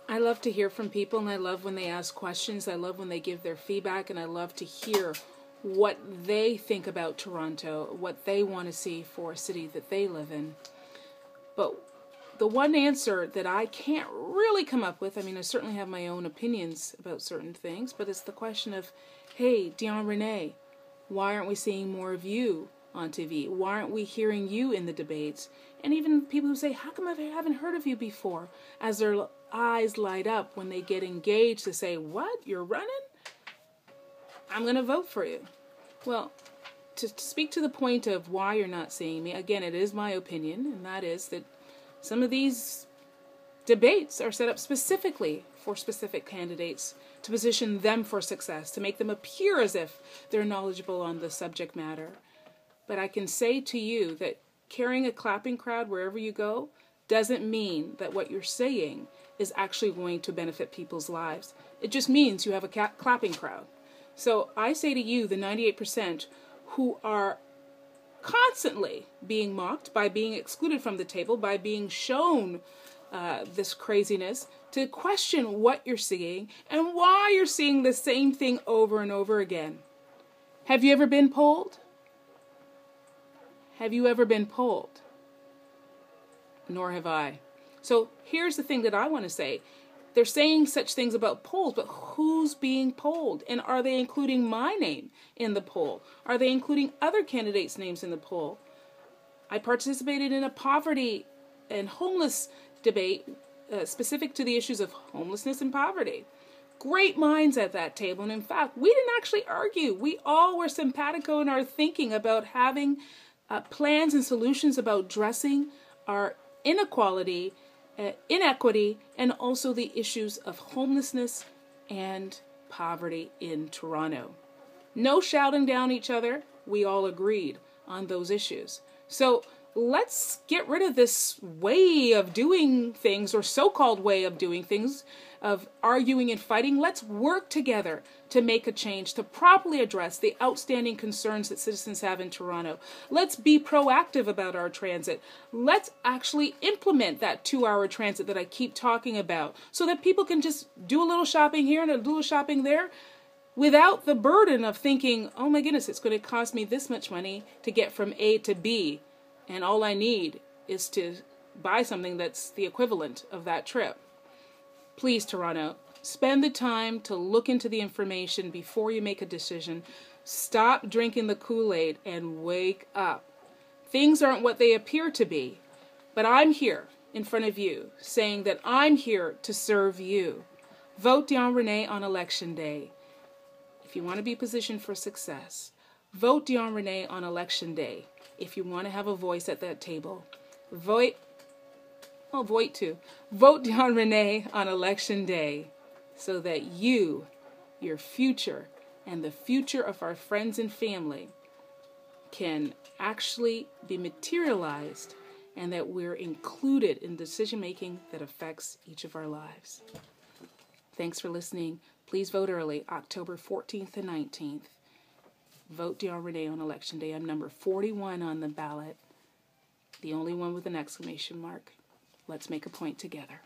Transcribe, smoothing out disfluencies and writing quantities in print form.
I love to hear from people, and I love when they ask questions. I love when they give their feedback, and I love to hear what they think about Toronto, what they want to see for a city that they live in. But the one answer that I can't really come up with, I mean, I certainly have my own opinions about certain things, but it's the question of, hey, Dion Renee, why aren't we seeing more of you on TV? Why aren't we hearing you in the debates? And even people who say, how come I haven't heard of you before? As their eyes light up when they get engaged to say, what, you're running? I'm going to vote for you. Well, to speak to the point of why you're not seeing me, again, it is my opinion, and that is that some of these debates are set up specifically for specific candidates to position them for success, to make them appear as if they're knowledgeable on the subject matter. But I can say to you that carrying a clapping crowd wherever you go doesn't mean that what you're saying is actually going to benefit people's lives. It just means you have a clapping crowd. So I say to you, the 98% who are constantly being mocked, by being excluded from the table, by being shown this craziness, to question what you're seeing and why you're seeing the same thing over and over again. Have you ever been polled? Have you ever been polled? Nor have I. So here's the thing that I want to say. They're saying such things about polls, but who's being polled? And are they including my name in the poll? Are they including other candidates' names in the poll? I participated in a poverty and homeless debate specific to the issues of homelessness and poverty. Great minds at that table. And in fact, we didn't actually argue. We all were simpatico in our thinking about having plans and solutions about addressing our inequality, inequity, and also the issues of homelessness and poverty in Toronto. No shouting down each other. We all agreed on those issues. So let's get rid of this way of doing things, or so-called way of doing things, of arguing and fighting. Let's work together to make a change, to properly address the outstanding concerns that citizens have in Toronto. Let's be proactive about our transit. Let's actually implement that 2-hour transit that I keep talking about, so that people can just do a little shopping here and a little shopping there without the burden of thinking, oh my goodness, it's going to cost me this much money to get from A to B, and all I need is to buy something that's the equivalent of that trip. Please, Toronto, spend the time to look into the information before you make a decision. Stop drinking the Kool-Aid and wake up. Things aren't what they appear to be, but I'm here in front of you saying that I'm here to serve you. Vote Dion Renee on Election Day. If you want to be positioned for success, vote Dion Renee on Election Day. If you want to have a voice at that table, vote Dion Renee on Election Day, so that you, your future, and the future of our friends and family can actually be materialized, and that we're included in decision-making that affects each of our lives. Thanks for listening. Please vote early, October 14th and 19th. Vote Dion Renee on Election Day. I'm number 41 on the ballot, the only one with an exclamation mark. Let's make a point together.